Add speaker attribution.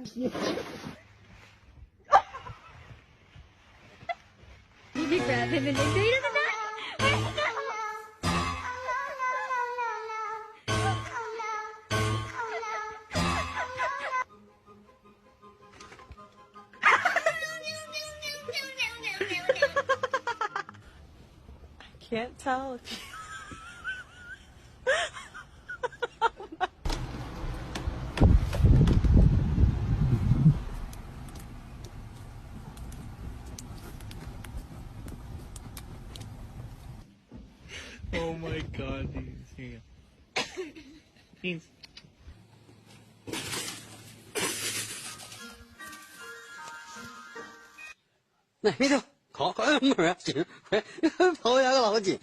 Speaker 1: 皮。你别别别别别别！
Speaker 2: Can't tell if you...
Speaker 3: Oh my god, Deans. Here you go. Deans.
Speaker 4: 来，别走，快门啊！紧，快，跑下个老紧。